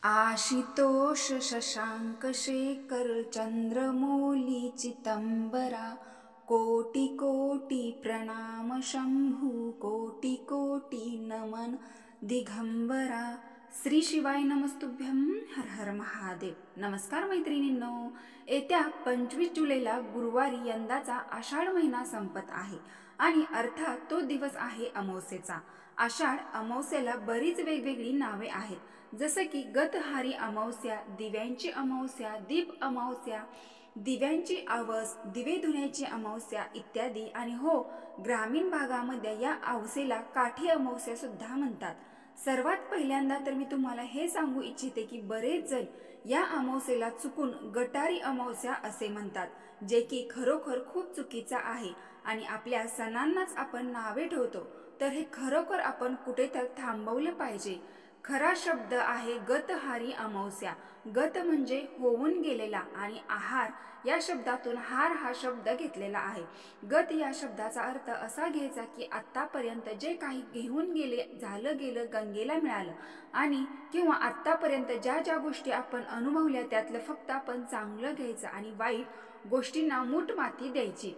आशितोष शशांक शेखर चंद्रमौली चितंबरा कोटि कोटि प्रणाम शंभू कोटि कोटि नमन दिगंबरा। श्री शिवाय नमस्तुभ्यं हर हर महादेव। नमस्कार मैत्रिणींनो, येत्या 25 जुलैला गुरुवारी यंदाचा आषाढ महिना संपत आहे आणि अर्थात तो दिवस आहे अमावस्येचा। आषाढ अमावस्येला बरीच वेगवेगळी नावे आहेत, जसे की गतहारी अमावस्या, दिव्यांची अमावस्या, दीप अमावस्या, दिव्यांची आवस, दिवे धुण्याची अमावस्या इत्यादी। आणि हो, ग्रामीण भागामध्ये या अमावस्येला काठी अमावस्या सुद्धा म्हणतात। सर्वात पहिल्यांदा तर मी तुम्हाला हे सांगू इच्छिते की बरेच जण या अमावस्येला चुकून गटारी अमावस्या असे म्हणतात, जे की खरोखर खूप चुकीचा आहे आणि आपल्या सणांनाच आपण नावे ठेवतो। तर हे खरोखर आपण कुठेतरी थांबवलं पाहिजे। खरा शब्द आहे गतहारी अमावस्या। गत म्हणजे होऊन गेलेला आणि आहार या शब्दातून हार हा शब्द घेतलेला आहे। गत या शब्दाचा अर्थ असा घ्यायचा की आत्तापर्यंत जे काही घेऊन गेले, झालं गेलं, गंगेला मिळालं, आणि किंवा आत्तापर्यंत ज्या ज्या गोष्टी आपण अनुभवल्या त्यातलं फक्त आपण चांगलं घ्यायचं आणि वाईट गोष्टींना मूठ माती द्यायची,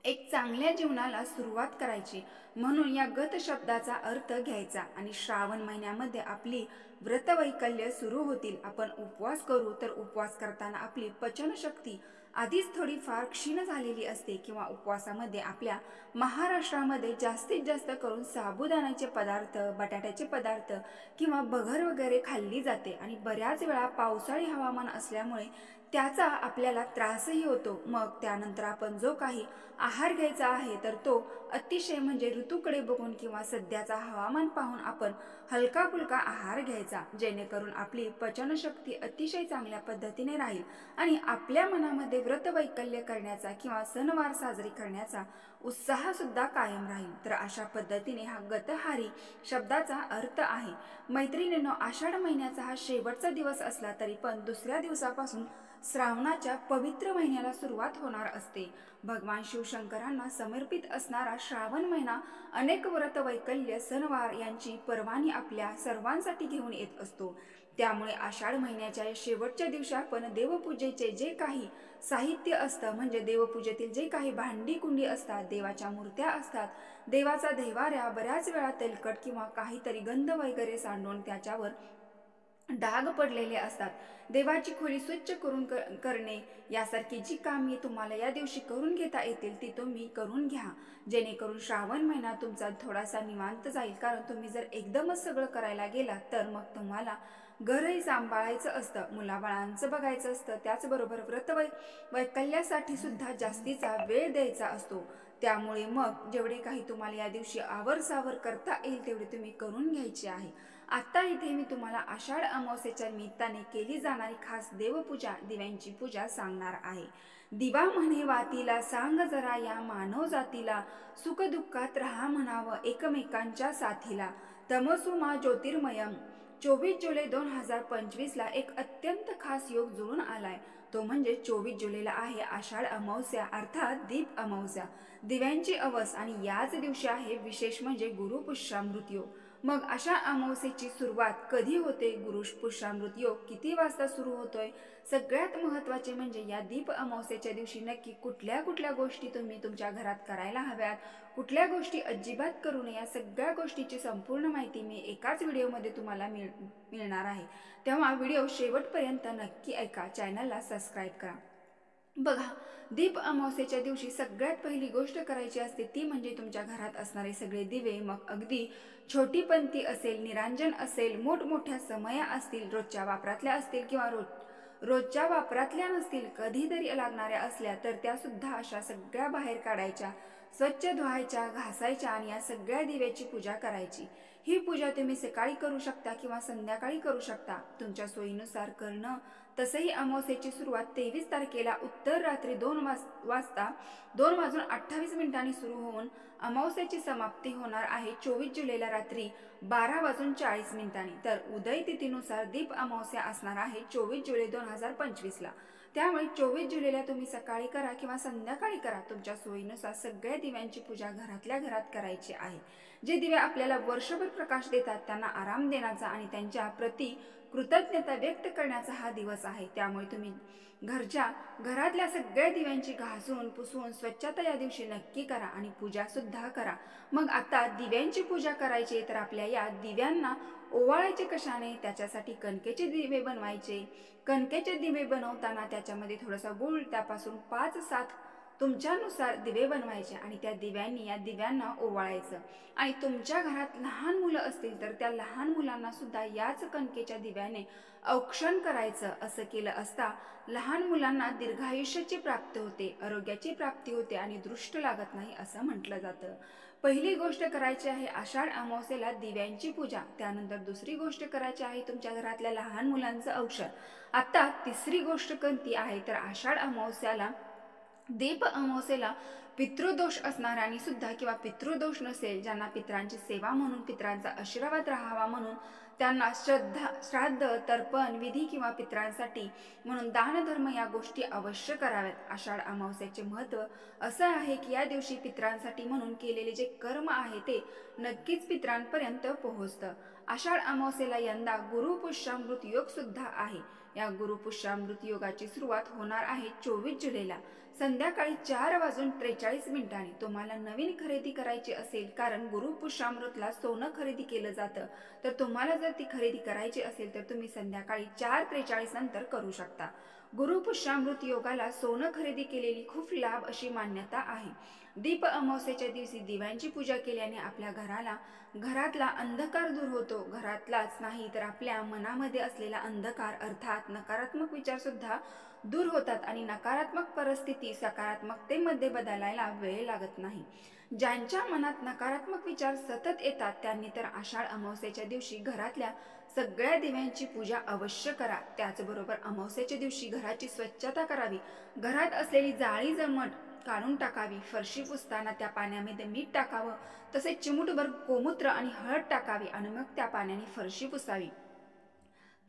एक चांगल्या जीवनाला सुरुवात करायची। म्हणून या गत शब्दाचा अर्थ घ्यायचा। आणि श्रावण महिन्यामध्ये आपली व्रतवैकल्य सुरू होतील। आपण उपवास करू तर उपवास करताना आपली पचनशक्ती आधीच थोडीफार क्षीण झालेली असते, किंवा उपवासामध्ये आपल्या महाराष्ट्रामध्ये जास्तीत जास्त करून साबुदाण्याचे पदार्थ, बटाट्याचे पदार्थ किंवा बघर वगैरे खाल्ली जाते। आणि बऱ्याच वेळा पावसाळी हवामान असल्यामुळे त्याचा आपल्याला त्रासही होतो। मग त्यानंतर आपण जो काही आहार घ्यायचा आहे तर तो अतिशय म्हणजे ऋतूकडे बघून किंवा सध्याचा हवामान पाहून आपण हलका फुलका आहार घ्यायचा, जेणेकरून आपली पचनशक्ती अतिशय चांगल्या पद्धतीने राहील आणि आपल्या मनामध्ये व्रतवैकल्य करण्याचा किंवा सणवार साजरी करण्याचा उत्साह सुद्धा कायम राहील। तर अशा पद्धतीने हा गतहारी शब्दाचा अर्थ आहे। मैत्रिणींनो, आषाढ महिन्याचा हा शेवटचा दिवस असला तरी पण दुसऱ्या दिवसापासून श्रावणाच्या पवित्र महिन्याला सुरुवात होणार असते। भगवान शिवशंकरांना समर्पित असणारा श्रावण महिना अनेक व्रत वैकल्य, सणवार यांची पर्वणी आपल्या सर्वांसाठी घेऊन येत असतो। त्यामुळे आषाढ महिन्याच्या शेवटच्या दिवशी आपण देवपूजेचे जे काही साहित्य असतं, म्हणजे देवपूजेतील जे काही भांडी कुंडी असतात, देवाच्या मूर्त्या असतात, देवाचा देवाऱ्या बऱ्याच वेळा तेलकट किंवा काहीतरी गंध वगैरे सांडून त्याच्यावर डाग पडलेले असतात, देवाची खोली स्वच्छ करून करणे यासारखी जी कामे तुम्हाला या दिवशी करून घेता येतील ती तुम्ही करून घ्या, जेणेकरून श्रावण महिना तुमचा थोडासा निवांत जाईल। कारण तुम्ही जर एकदमच सगळं करायला गेलात तर मग तुम्हाला घरही सांभाळायचं असतं, मुलाबाळांचं बघायचं असतं, त्याचबरोबर वैकल्यासाठी सुद्धा जास्तीचा वेळ द्यायचा असतो। त्यामुळे मग जेवढे काही तुम्हाला या दिवशी आवरसावर करता येईल तेवढे तुम्ही करून घ्यायचे आहे। आता इथे मी तुम्हाला आषाढ अमावस्येच्या निमित्ताने केली जाणारी खास देवपूजा, दिव्यांची पूजा सांगणार आहे। दिवा म्हणे वातीला, सांग जरा या मानव जातीला, सुख दुःखात राहा म्हणावं एकमेकांच्या साथीला, तमसुमा ज्योतिर्मयम। 24 जुलै 2025 ला एक अत्यंत खास योग जुळून आलाय, तो म्हणजे 24 जुलैला आहे आषाढ अमावस्या, अर्थात दीप अमावस्या, दिव्यांची अवस। आणि याच दिवशी आहे विशेष म्हणजे गुरुपुष्यामृत योग। मग अशा अमावस्येची सुरुवात कधी होते, गुरुपुष्यामृत योग किती वाजता सुरू होतोय, सगळ्यात महत्त्वाचे म्हणजे या दीप अमावस्येच्या दिवशी नक्की कुठल्या कुठल्या गोष्टी तुम्ही तुमच्या घरात करायला हव्यात, कुठल्या गोष्टी अजिबात करू नये, या सगळ्या गोष्टीची संपूर्ण माहिती मी एकाच व्हिडिओमध्ये तुम्हाला मिळणार आहे। तेव्हा व्हिडिओ शेवटपर्यंत नक्की ऐका, चॅनलला सबस्क्राईब करा। बघा, दीप अमावस्येच्या दिवशी सगळ्यात पहिली गोष्ट करायची असते ती म्हणजे तुमच्या घरात असणारे सगळे दिवे, मग अगदी छोटी पंती असेल, निरांजन असेल, मोठमोठ्या समया असतील, रोजच्या वापरातल्या असतील किंवा रोजच्या वापरातल्या नसतील, कधीतरी लागणाऱ्या असल्या तर त्या सुद्धा अशा सगळ्या बाहेर काढायच्या, स्वच्छ धुवायच्या, घासायच्या आणि या सगळ्या दिव्याची पूजा करायची। ही पूजा तुम्ही सकाळी करू शकता किंवा संध्याकाळी करू शकता, तुमच्या सोयीनुसार करणं। तसंही अमावस्येची सुरुवात 23 तारखेला उत्तर रात्री 2:28 सुरू होऊन अमावस्येची समाप्ती होणार आहे 24 जुलैला रात्री 12:40. तर उदय तिथीनुसार दीप अमावस्या असणार आहे 24 जुलै 2025 ला। त्यामुळे 24 जुलैला तुम्ही सकाळी करा किंवा संध्याकाळी करा, तुमच्या सोयीनुसार सगळ्या दिव्यांची पूजा घरातल्या घरात करायची आहे। जे दिवे आपल्याला वर्षभर प्रकाश देतात, त्यांना आराम देण्याचा आणि त्यांच्या प्रती कृतज्ञता व्यक्त करण्याचा हा दिवस आहे. त्यामुळे तुम्ही घरातल्या सगळ्या दिव्यांची घासून पुसून स्वच्छता या दिवशी नक्की करा आणि पूजा सुद्धा करा. मग आता दिव्यांची पूजा करायची, तर आपल्या या दिव्यांना ओवाळायचे कशाने? त्याच्यासाठी कणकेचे दिवे बनवायचे. कणकेचे दिवे बनवताना त्याच्यामध्ये थोडासा गूळ, त्यापासून 5-7 तुमच्यानुसार दिवे बनवायचे आणि त्या दिव्यांनी या दिव्यांना ओवाळायचं. आणि तुमच्या घरात लहान मुलं असतील तर त्या लहान मुलांना सुद्धा याच कणकेच्या दिव्याने औक्षण करायचं. असं केलं असता लहान मुलांना दीर्घायुष्याची प्राप्ती होते, आरोग्याची प्राप्ती होते आणि दृष्ट लागत नाही असं म्हटलं जातं. पहिली गोष्ट करायची आहे आषाढ अमावस्येला दिव्यांची पूजा. त्यानंतर दुसरी गोष्ट करायची आहे तुमच्या घरातल्या लहान मुलांचं औक्षण. आता तिसरी गोष्ट कोणती आहे? तर आषाढ अमावस्याला दीप अमावस्येला पितृदोष असणाऱ्यांनी सुद्धा किंवा पितृदोष नसेल, ज्यांना पितरांची सेवा म्हणून, पितरांचा आशीर्वाद राहावा म्हणून, त्यांना श्राद्ध, तर्पण विधी किंवा पितरांसाठी म्हणून दानधर्म या गोष्टी अवश्य कराव्यात. आषाढ अमावस्येचे महत्त्व असं आहे की या दिवशी पितरांसाठी म्हणून केलेले जे कर्म आहे ते नक्कीच पितरांपर्यंत पोहोचतं. आषाढ अमावस्येला यंदा गुरुपुष्यामृत योग सुद्धा आहे. या गुरुपुष्यामृत योगाची सुरुवात होणार आहे 24 जुलैला संध्याकाळी 4:43 तुम्हाला नवीन खरेदी करायची असेल, कारण गुरुपुष्यामृतला सोनं खरेदी केलं जातं, तर तुम्हाला जर ती खरेदी करायची असेल तर तुम्ही संध्याकाळी 4:43 नंतर करू शकता. गुरुपुष्यामृत योगाला सोनं खरेदी केलेली खूप लाभ अशी मान्यता आहे. दीप अमावस्येच्या दिवशी दिव्यांची पूजा केल्याने आपल्या घरातला अंधकार दूर होतो. घरातलाच नाही तर आपल्या मनामध्ये असलेला अंधकार अर्थात नकारात्मक विचार सुद्धा दूर होतात आणि नकारात्मक परिस्थिती सकारात्मकतेमध्ये बदलायला वेळ लागत नाही. ज्यांच्या मनात नकारात्मक विचार सतत येतात त्यांनी तर आषाढ अमावस्येच्या दिवशी घरातल्या सगळ्या दिव्यांची पूजा अवश्य करा. त्याचबरोबर अमावस्येच्या दिवशी घराची स्वच्छता करावी. घरात असलेली जाळी जमट काढून टाकावी. फरशी पुसताना त्या पाण्यामध्ये मीठ टाकावं, तसेच चिमूटभर गोमूत्र आणि हळद टाकावी आणि मग त्या पाण्याने फरशी पुसावी.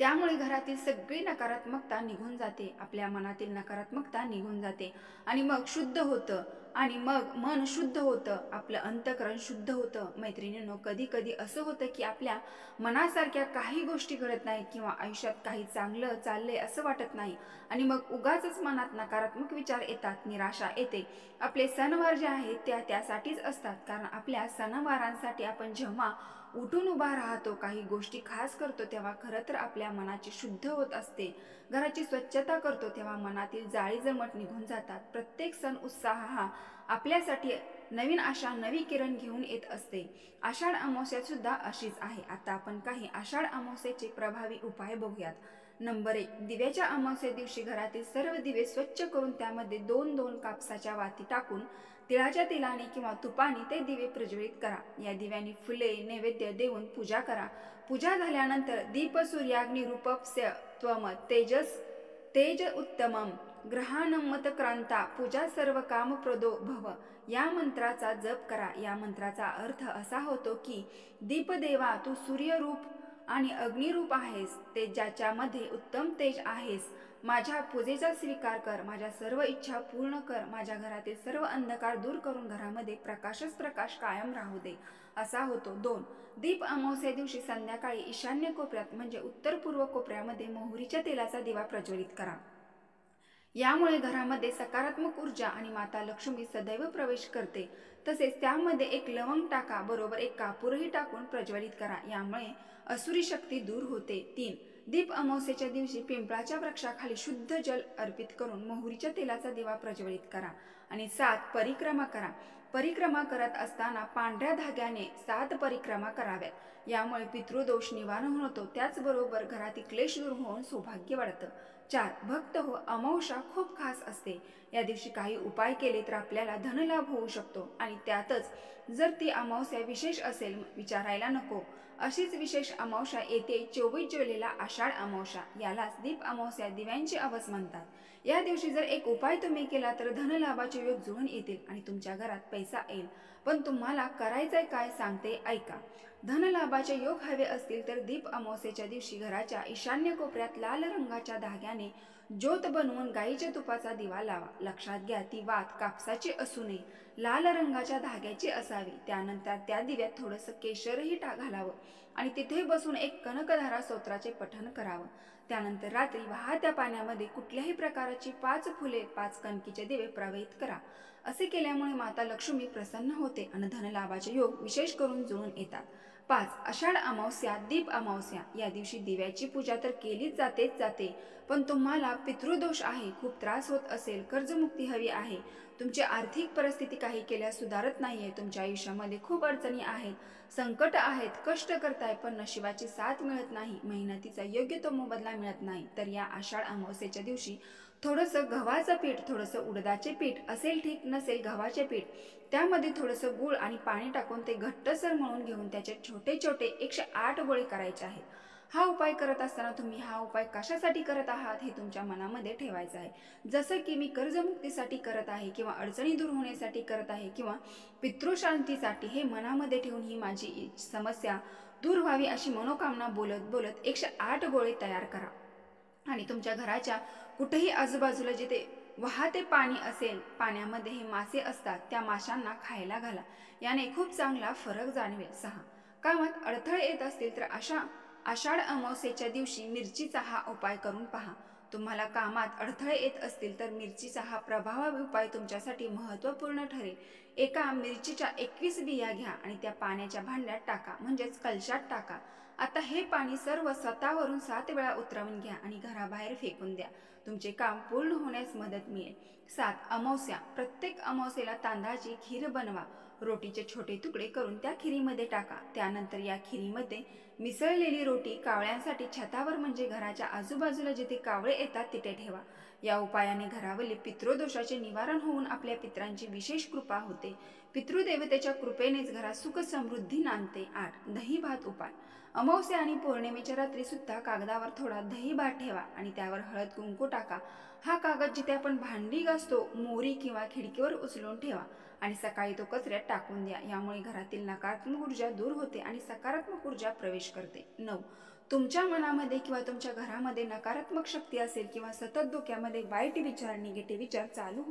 त्यामुळे घरातील सगळी नकारात्मकता निघून जाते, आपल्या मनातील नकारात्मकता निघून जाते आणि मग शुद्ध होतं आणि मग मन शुद्ध होतं, आपलं अंतःकरण शुद्ध होतं. मैत्रिणींनो, कधी कधी असं होतं की आपल्या मनासारख्या काही गोष्टी घडत नाहीत किंवा आयुष्यात काही चांगलं चाललंय असं वाटत नाही आणि मग उगाचच मनात नकारात्मक विचार येतात, निराशा येते. आपले सणवार जे आहेत त्यासाठीच असतात, कारण आपल्या सणवारांसाठी आपण जेव्हा उठून उभा राहतो, काही गोष्टी खास करतो, तेव्हा खरं तर आपल्या मनाची शुद्ध होत असते. घराची स्वच्छता करतो तेव्हा मनातील जाळी जमट निघून जातात. प्रत्येक सण उत्साह हा आपल्यासाठी नवीन आशा, नवी किरण घेऊन येत असते. आषाढ अमावस्या सुद्धा अशीच आहे. आता आपण काही आषाढ अमावस्येचे प्रभावी उपाय बघूयात. नंबर 1, दिव्याच्या अमावस्ये दिवशी घरातील सर्व दिवे स्वच्छ करून त्यामध्ये 2-2 कापसाच्या वाती टाकून तिळाच्या तेलाने किंवा तुपाने ते दिवे प्रज्वलित करा. या दिव्यांनी फुले नैवेद्य देऊन पूजा करा. पूजा झाल्यानंतर दीप सूर्याग्नी रूपस्य त्वम तेज उत्तमम ग्रहाणमत क्रांता पूजा सर्व काम प्रदो भव या मंत्राचा जप करा. या मंत्राचा अर्थ असा होतो की दीपदेवा, तू सूर्यरूप आणि अग्निरूप आहेस, ते ज्याच्यामध्ये उत्तम तेज आहेस. माझ्या पूजेचा स्वीकार कर, माझ्या सर्व इच्छा पूर्ण कर, माझ्या घरातील सर्व अंधकार दूर करून घरामध्ये प्रकाशच प्रकाश कायम राहू दे, असा होतो. 2, दीप अमावस्या दिवशी संध्याकाळी ईशान्य कोपऱ्यात म्हणजे उत्तर पूर्व कोपऱ्यामध्ये मोहरीच्या तेलाचा दिवा प्रज्वलित करा. यामुळे घरामध्ये सकारात्मक ऊर्जा आणि माता लक्ष्मी सदैव प्रवेश करते. तसेच त्यामध्ये एक लवंग टाका, बरोबर एक कापूरही टाकून प्रज्वलित करा. यामुळे असुरी शक्ती दूर होते. 3, दीप अमावस्येच्या दिवशी पिंपळाच्या वृक्षाखाली शुद्ध जल अर्पित करून मोहरीच्या तेलाचा दिवा प्रज्वलित करा. आणि 7, परिक्रमा करा. परिक्रमा करत असताना पांढऱ्या धाग्याने 7 परिक्रमा कराव्यात. यामुळे पितृदोष निवारण होतो, त्याचबरोबर घरातील क्लेश दूर होऊन सौभाग्य वाढतं. 4, भक्त हो, अमावस्या खूप खास असते. या दिवशी काही उपाय केले तर आपल्याला धनलाभ होऊ शकतो आणि त्यातच जर ती अमावस्या विशेष असेल, विचारायला नको. अशीच विशेष अमावस्या येते 24 जुलैला आषाढ अमावस्या. यालाच दीप अमावस्या, दिव्यांची अवस म्हणतात. या दिवशी जर एक उपाय तुम्ही केला तर धनलाभाचे योग जुळून येतील आणि तुमच्या घरात पैसा येईल. पण तुम्हाला करायचंय काय सांगते, ऐका. धनलाभाचे योग हवे असतील तर दीप अमावस्येच्या दिवशी घराच्या ईशान्य कोपऱ्यात लाल रंगाच्या धाग्याने ज्योत बनवून गाईच्या तुपाचा दिवा लावा. लक्षात घ्या, ती वात कापसाची असू नये. लाल रंगाच्या धाग्याची असावी। त्यानंतर त्या दिव्यात थोडंसं केशरही घालावं आणि तिथे बसून एक कनकधारा स्तोत्राचे पठण करावं। त्यानंतर रात्री वाहत्या पाण्यामध्ये कुठल्याही प्रकारची 5 फुले 5 कणकीचे दिवे प्रवाहित करा। असे केल्यामुळे माता लक्ष्मी प्रसन्न होते आणि धनलाभाचे योग विशेष करून जुळून येतात। 5. आषाढ अमावस्या, दीप अमावस्या। या दिवशी दिव्याची पूजा तर केलीच जाते, पण तुम्हाला पितृदोष आहे, खूप त्रास होत असेल, कर्जमुक्ती हवी आहे, तुमची आर्थिक परिस्थिती काही केल्यास सुधारत नाहीये, तुमच्या आयुष्यामध्ये खूप अडचणी आहेत, संकट आहेत, कष्ट करताय पण नशिबाची साथ मिळत नाही, मेहनतीचा योग्य तो मोबदला मिळत नाही, तर या आषाढ अमावस्येच्या दिवशी थोडंसं गव्हाचं पीठ, थोडंसं उडदाचे पीठ असेल ठीक, नसेल गव्हाचे पीठ, त्यामध्ये थोडंसं गूळ आणि पाणी टाकून ते घट्टसर मळून घेऊन त्याचे छोटे छोटे 108 गोळे करायचे आहेत। हा उपाय करत असताना तुम्ही हा उपाय कशासाठी करत आहात हे तुमच्या मनामध्ये ठेवायचं आहे। जसं की मी कर्जमुक्तीसाठी करत आहे, किंवा अडचणी दूर होण्यासाठी करत आहे, किंवा पितृशांतीसाठी, हे मनामध्ये ठेवून ही माझी समस्या दूर व्हावी अशी मनोकामना बोलत बोलत 108 गोळे तयार करा आणि तुमच्या घराच्या कुठेही आजूबाजूला जिथे वाहते पाणी असेल, पाण्यामध्ये हे मासे असतात, त्या माशांना खायला घाला। याने खूप चांगला फरक जाणवेल। 6. कामात अडथळे येत असतील तर आषाढ अमावस्येच्या दिवशी मिरचीचा हा उपाय करून पहा। तुम्हाला कामात अडथळे येत असतील तर मिरचीचा हा प्रभावी उपाय तुमच्यासाठी महत्त्वपूर्ण ठरेल। एका मिरचीच्या 21 बिया घ्या आणि त्या पाण्याच्या भांड्यात टाका, म्हणजेच कलशात टाका। आता हे पाणी सर्व स्वतःवरून 7 वेळा उतरवून घ्या आणि घराबाहेर फेकून द्या। तुमचे काम पूर्ण होण्यास मदत मिळेल। 7. अमावस्या। प्रत्येक अमावस्येला तांदळाची खीर बनवा, रोटीचे छोटे तुकडे करून त्या खिरीमध्ये टाका। त्यानंतर या खिरीमध्ये मिसळलेली रोटी कावळ्यांसाठी छतावर, म्हणजे घराच्या आजूबाजूला जिथे कावळे येतात तिथे ठेवा। या उपायाने घरावरील पितृदोषाचे निवारण होऊन आपल्या पितरांची विशेष कृपा होते। पितृदेवतेच्या कृपेनेच घरात सुख समृद्धी नांदते। 8. दही भात उपाय। अमावस्या आणि पौर्णिमेच्या रात्री सुद्धा कागदावर थोडा दही भात ठेवा आणि त्यावर हळद कुंकू टाका। हा कागद जिथे आपण भांडी घासतो, मोरी किंवा खिडकीवर उचलून ठेवा आणि सकाळी तो कचऱ्यात टाकून द्या। यामुळे घरातील नकारात्मक ऊर्जा दूर होते आणि सकारात्मक ऊर्जा प्रवेश करते। 9. तुमच्या मनामध्ये किंवा तुमच्या घरामध्ये नकारात्मक शक्ती असेल, किंवा सतत डोक्यामध्ये वाईट विचार, निगेटिव्ह विचार चालू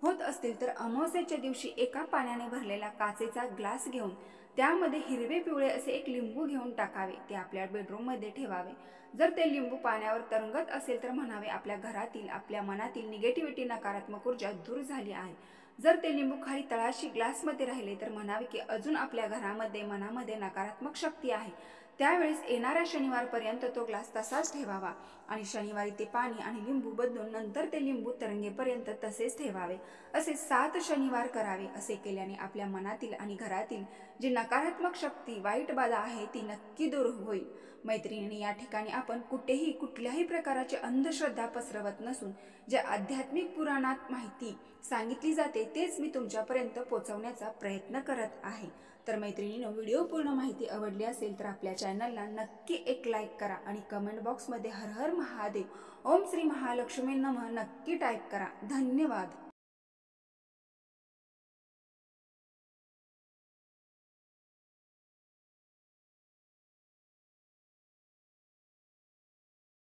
होत असतील, तर अमावस्येच्या दिवशी एका पाण्याने भरलेला काचेचा ग्लास घेऊन त्यामध्ये हिरवे पिवळे असे एक लिंबू घेऊन टाकावे, ते आपल्या बेडरूममध्ये ठेवावे। जर ते लिंबू पाण्यावर तरंगत असेल तर म्हणावे, आपल्या घरातील, आपल्या मनातील निगेटिव्हिटी, नकारात्मक ऊर्जा दूर झाली आहे। जर ते लिंबू खाली तळाशी ग्लासमध्ये राहिले तर म्हणावे की अजून आपल्या घरामध्ये, मनामध्ये नकारात्मक शक्ती आहे। त्यावेळेस येणाऱ्या शनिवारपर्यंत तो ग्लास तसाच ठेवावा आणि शनिवारी ते पाणी आणि लिंबू बदलून नंतर ते लिंबू तरंगेपर्यंत तसेच ठेवावे। असे 7 शनिवार करावे। असे केल्याने आपल्या मनातील आणि घरातील जी नकारात्मक शक्ती, वाईट बाधा आहे ती नक्की दूर होईल। मैत्रिणींनी, या ठिकाणी आपण कुठल्याही प्रकारची अंधश्रद्धा पसरवत नसून जे आध्यात्मिक पुराणात माहिती सांगितली जाते तेच मी तुमच्यापर्यंत पोहोचवण्याचा प्रयत्न करत आहे। तर मैत्रिणींनो, व्हिडिओ पूर्ण माहिती आवडली असेल तर आपल्या चॅनलला नक्की एक लाईक करा आणि कमेंट बॉक्समध्ये हर हर महादेव, ओम श्री महालक्ष्मी नमः नक्की टाईप करा। धन्यवाद।